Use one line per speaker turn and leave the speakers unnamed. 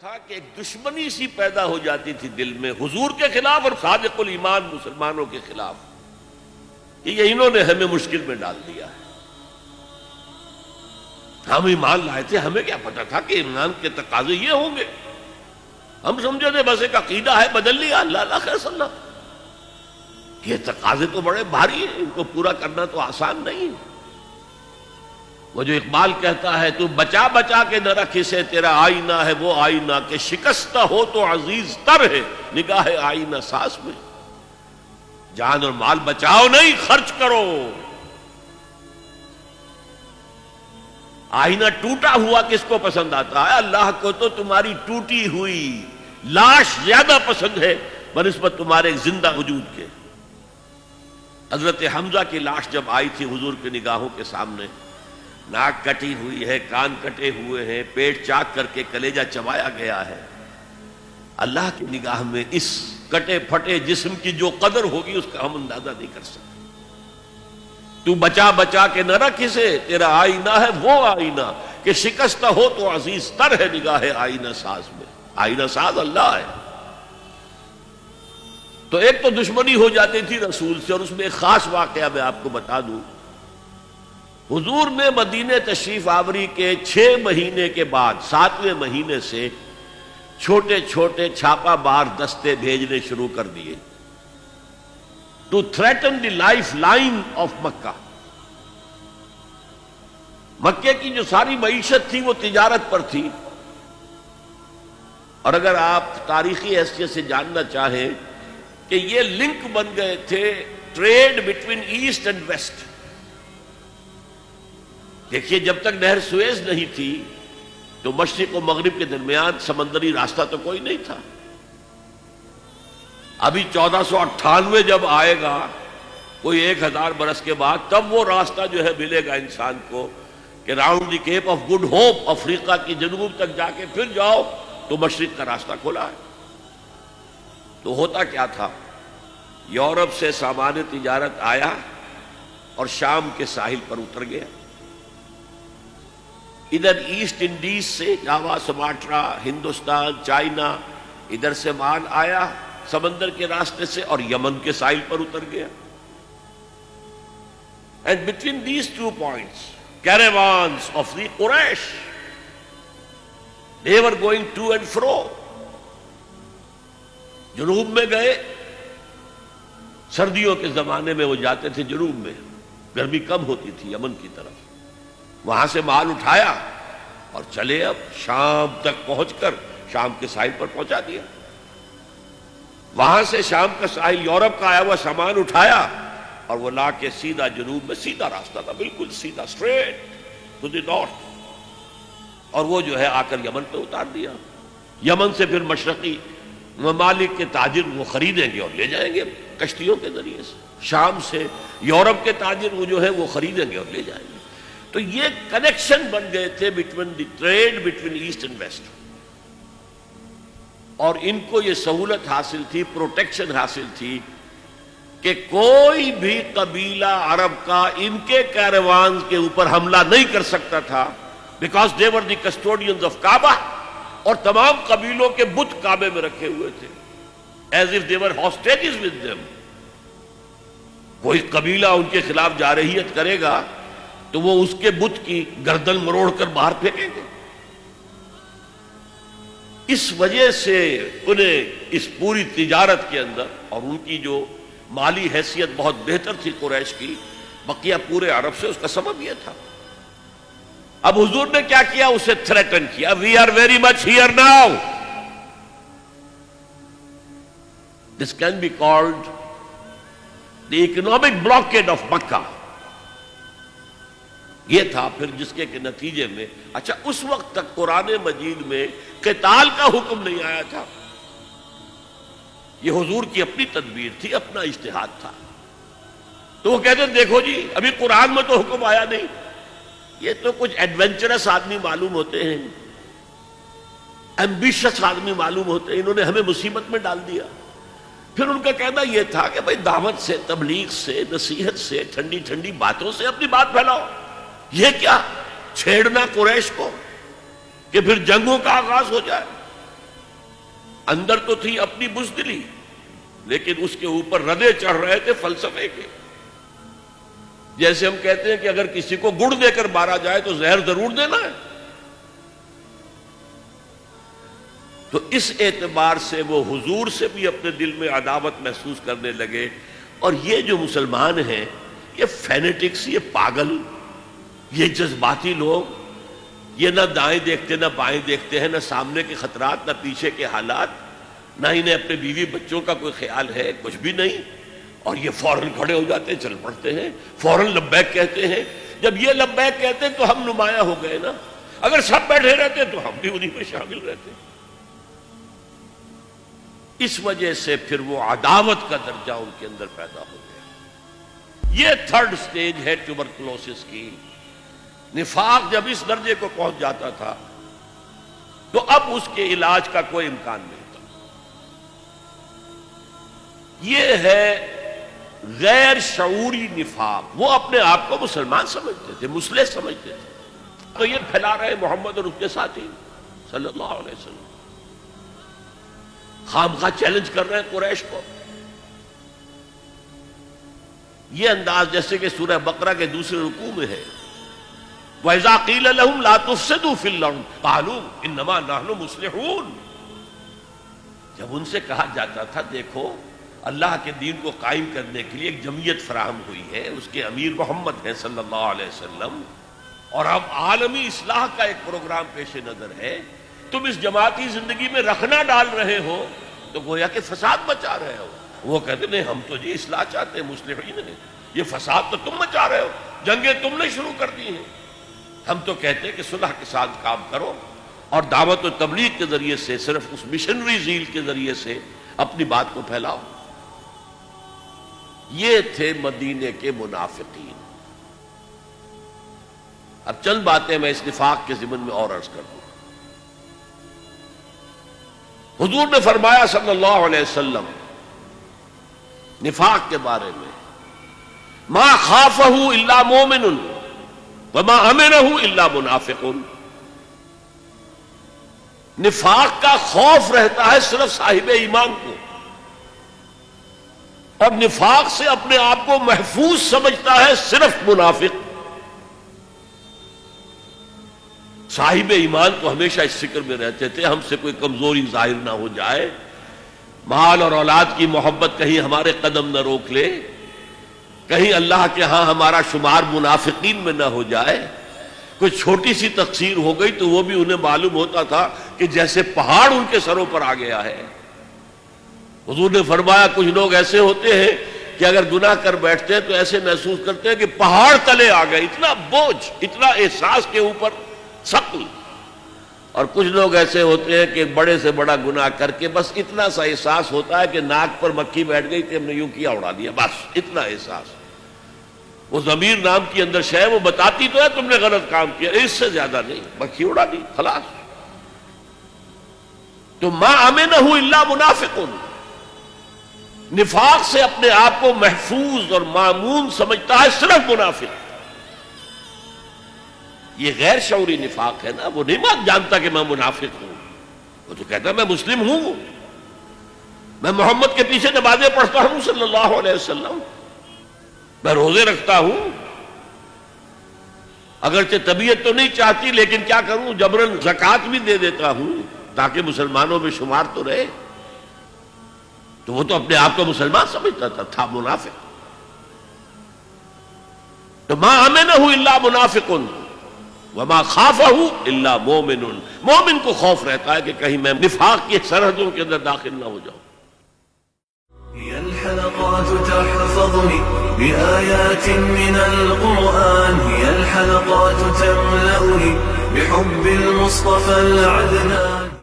تھا کہ ایک دشمنی سی پیدا ہو جاتی تھی دل میں حضور کے خلاف اور صادق الایمان مسلمانوں کے خلاف، کہ یہ انہوں نے ہمیں مشکل میں ڈال دیا ہے۔ ہم ایمان لائے تھے، ہمیں کیا پتا تھا کہ ایمان کے تقاضے یہ ہوں گے؟ ہم سمجھے تھے بس ایک عقیدہ ہے، بدل لیا، اللہ اللہ خیر صلی اللہ۔ یہ تقاضے تو بڑے بھاری ہیں، ان کو پورا کرنا تو آسان نہیں ہے۔ وہ جو اقبال کہتا ہے، تو بچا بچا کے نہ رکھ اسے، تیرا آئینہ ہے وہ آئینہ کہ شکستہ ہو تو عزیز تر ہے نگاہ آئینہ ساز میں۔ جان اور مال بچاؤ نہیں، خرچ کرو۔ آئینہ ٹوٹا ہوا کس کو پسند آتا ہے؟ اللہ کو تو تمہاری ٹوٹی ہوئی لاش زیادہ پسند ہے بنسبت تمہارے زندہ وجود کے۔ حضرت حمزہ کی لاش جب آئی تھی حضور کی نگاہوں کے سامنے، ناک کٹی ہوئی ہے، کان کٹے ہوئے ہیں، پیٹ چاک کر کے کلیجہ چبایا گیا ہے، اللہ کی نگاہ میں اس کٹے پھٹے جسم کی جو قدر ہوگی اس کا ہم اندازہ نہیں کر سکتے۔ تو بچا بچا کے نہ رکھ اسے، تیرا آئینہ ہے وہ آئینہ کہ شکستہ ہو تو عزیز تر ہے نگاہ آئینہ ساز میں۔ آئینہ ساز اللہ ہے۔ تو ایک تو دشمنی ہو جاتی تھی رسول سے، اور اس میں ایک خاص واقعہ میں آپ کو بتا دوں۔ حضور نے مدینہ تشریف آوری کے 6 مہینے کے بعد 7ویں مہینے سے چھوٹے چھوٹے چھاپا مار دستے بھیجنے شروع کر دیے to threaten the life line of Mecca. مکے کی جو ساری معیشت تھی وہ تجارت پر تھی، اور اگر آپ تاریخی حیثیت سے جاننا چاہیں کہ یہ لنک بن گئے تھے trade between east and west. دیکھیے جب تک نہر سویز نہیں تھی تو مشرق و مغرب کے درمیان سمندری راستہ تو کوئی نہیں تھا۔ ابھی 1498 جب آئے گا، کوئی 1000 برس کے بعد، تب وہ راستہ جو ہے ملے گا انسان کو کہ round the cape of good hope, افریقہ کی جنوب تک جا کے پھر جاؤ تو مشرق کا راستہ کھلا ہے۔ تو ہوتا کیا تھا، یورپ سے سامان تجارت آیا اور شام کے ساحل پر اتر گیا۔ ادھر ایسٹ انڈیز سے جاوا، سماٹرا، ہندوستان، چائنا، ادھر سے مال آیا سمندر کے راستے سے اور یمن کے ساحل پر اتر گیا۔ And between these 2 points caravans of the Quraysh, they were going to and fro۔ جنوب میں گئے، سردیوں کے زمانے میں وہ جاتے تھے جنوب میں، گرمی کم ہوتی تھی یمن کی طرف، وہاں سے مال اٹھایا اور چلے اب شام تک پہنچ کر شام کے ساحل پر پہنچا دیا۔ وہاں سے شام کا ساحل یورپ کا آیا ہوا سامان اٹھایا اور وہ لا کے سیدھا جنوب میں، سیدھا راستہ تھا بالکل سیدھا، اسٹریٹ ٹو دی نارتھ، اور وہ جو ہے آ کر یمن پہ اتار دیا۔ یمن سے پھر مشرقی ممالک کے تاجر وہ خریدیں گے اور لے جائیں گے کشتیوں کے ذریعے سے، شام سے یورپ کے تاجر وہ جو ہے وہ خریدیں گے اور لے جائیں گے۔ تو یہ کنیکشن بن گئے تھے between the trade between east and west, اور ان کو یہ سہولت حاصل تھی، پروٹیکشن حاصل تھی کہ کوئی بھی قبیلہ عرب کا ان کے کیروان کے اوپر حملہ نہیں کر سکتا تھا، because they were the custodians of کعبہ، اور تمام قبیلوں کے بت کعبے میں رکھے ہوئے تھے as if they were hostages with them۔ کوئی قبیلہ ان کے خلاف جارحیت کرے گا تو وہ اس کے بت کی گردن مروڑ کر باہر پھینکیں گے۔ اس وجہ سے انہیں اس پوری تجارت کے اندر، اور ان کی جو مالی حیثیت بہت بہتر تھی قریش کی، بقیہ پورے عرب سے، اس کا سبب یہ تھا۔ اب حضور نے کیا کیا؟ اسے تھریٹن کیا، we are very much here now. This can be called the economic blockade of Mecca. یہ تھا پھر جس کے نتیجے میں، اچھا اس وقت تک قرآن مجید میں قتال کا حکم نہیں آیا تھا، یہ حضور کی اپنی تدبیر تھی، اپنا اجتہاد تھا۔ تو وہ کہتے ہیں دیکھو جی ابھی قرآن میں تو حکم آیا نہیں، یہ تو کچھ ایڈونچرس آدمی معلوم ہوتے ہیں، ایمبیشس آدمی معلوم ہوتے ہیں، انہوں نے ہمیں مصیبت میں ڈال دیا۔ پھر ان کا کہنا یہ تھا کہ بھائی دعوت سے، تبلیغ سے، نصیحت سے، ٹھنڈی ٹھنڈی باتوں سے اپنی بات پھیلاؤ، یہ کیا چھیڑنا قریش کو کہ پھر جنگوں کا آغاز ہو جائے۔ اندر تو تھی اپنی بزدلی، لیکن اس کے اوپر ردے چڑھ رہے تھے فلسفے کے. جیسے ہم کہتے ہیں کہ اگر کسی کو گڑ دے کر مارا جائے تو زہر ضرور دینا ہے. تو اس اعتبار سے وہ حضور سے بھی اپنے دل میں عداوت محسوس کرنے لگے. اور یہ جو مسلمان ہیں، یہ فینیٹکس، یہ پاگل، یہ جذباتی لوگ، یہ نہ دائیں دیکھتے نہ بائیں دیکھتے ہیں، نہ سامنے کے خطرات نہ پیچھے کے حالات، نہ انہیں اپنے بیوی بچوں کا کوئی خیال ہے، کچھ بھی نہیں. اور یہ فوراً کھڑے ہو جاتے ہیں، چل پڑتے ہیں، فوراً لبیک کہتے ہیں. جب یہ لبیک کہتے ہیں تو ہم نمایاں ہو گئے نا. اگر سب بیٹھے رہتے تو ہم بھی انہیں میں شامل رہتے. اس وجہ سے پھر وہ عداوت کا درجہ ان کے اندر پیدا ہو گیا. یہ تھرڈ سٹیج ہے ٹیوبرکلوسس کی. نفاق جب اس درجے کو پہنچ جاتا تھا تو اب اس کے علاج کا کوئی امکان نہیں تھا. یہ ہے غیر شعوری نفاق. وہ اپنے آپ کو مسلمان سمجھتے تھے، مسلح سمجھتے تھے، تو یہ پھیلا رہے محمد اور اس کے ساتھی صلی اللہ علیہ وسلم. خامخواہ چیلنج کر رہے ہیں قریش کو. یہ انداز جیسے کہ سورہ بقرہ کے دوسرے رکوع میں ہے، وَإِذَا قِيلَ لَهُمْ لَا تُفْسِدُوا فِي الْأَرْضِ قَالُوا إِنَّمَا نَحْنُ مُصْلِحُونَ. جب ان سے کہا جاتا تھا دیکھو اللہ کے دین کو قائم کرنے کے لیے ایک جمعیت فراہم ہوئی ہے، اس کے امیر محمد ہیں صلی اللہ علیہ وسلم، اور اب عالمی اصلاح کا ایک پروگرام پیش نظر ہے، تم اس جماعتی زندگی میں رکھنا ڈال رہے ہو تو گویا کہ فساد مچا رہے ہو. وہ کہتے نہیں، ہم تو جی اصلاح چاہتے ہیں، مصلحین ہیں. یہ فساد تو تم مچا رہے ہو، جنگیں تم نے شروع کر دی ہیں. ہم تو کہتے ہیں کہ صلح کے ساتھ کام کرو اور دعوت و تبلیغ کے ذریعے سے، صرف اس مشنری زیل کے ذریعے سے اپنی بات کو پھیلاؤ. یہ تھے مدینے کے منافقین. اب چند باتیں میں اس نفاق کے ضمن میں اور عرض کر دوں. حضور نے فرمایا صلی اللہ علیہ وسلم نفاق کے بارے میں، ما خافہ الا مومن وما امنہ الا منافق. نفاق کا خوف رہتا ہے صرف صاحب ایمان کو، اور نفاق سے اپنے آپ کو محفوظ سمجھتا ہے صرف منافق. صاحب ایمان تو ہمیشہ اس فکر میں رہتے تھے ہم سے کوئی کمزوری ظاہر نہ ہو جائے، مال اور اولاد کی محبت کہیں ہمارے قدم نہ روک لے، کہیں اللہ کے ہاں ہمارا شمار منافقین میں نہ ہو جائے. کوئی چھوٹی سی تقصیر ہو گئی تو وہ بھی انہیں معلوم ہوتا تھا کہ جیسے پہاڑ ان کے سروں پر آ گیا ہے. حضور نے فرمایا کچھ لوگ ایسے ہوتے ہیں کہ اگر گناہ کر بیٹھتے ہیں تو ایسے محسوس کرتے ہیں کہ پہاڑ تلے آ گئے، اتنا بوجھ، اتنا احساس کے اوپر ثقل. اور کچھ لوگ ایسے ہوتے ہیں کہ بڑے سے بڑا گناہ کر کے بس اتنا سا احساس ہوتا ہے کہ ناک پر مکھی بیٹھ گئی تھی، ہم نے یوں کیا اڑا دیا، بس اتنا احساس. وہ ضمیر نام کی اندر شے وہ بتاتی تو ہے تم نے غلط کام کیا، اس سے زیادہ نہیں، مکھی اڑا دی خلاص. تو ما امنہ الا منافق. نفاق سے اپنے آپ کو محفوظ اور مامون سمجھتا ہے صرف منافق. یہ غیر شعوری نفاق ہے نا. وہ نہیں جانتا کہ میں منافق ہوں، وہ تو کہتا ہے میں مسلم ہوں، میں محمد کے پیچھے نمازیں پڑھتا ہوں صلی اللہ علیہ وسلم، میں روزے رکھتا ہوں، اگرچہ طبیعت تو نہیں چاہتی لیکن کیا کروں، جبراً زکوٰۃ بھی دے دیتا ہوں تاکہ مسلمانوں میں شمار تو رہے. تو وہ تو اپنے آپ کو مسلمان سمجھتا تھا منافق. تو ما امنہ الا منافق وما خافہ الا مومن. مومن کو خوف رہتا ہے کہ کہیں میں نفاق کی سرحدوں کے اندر داخل نہ ہو جاؤں.
هي الحلقات تحفظني بآيات من القرآن، هي الحلقات تملأني بحب المصطفى العدنان.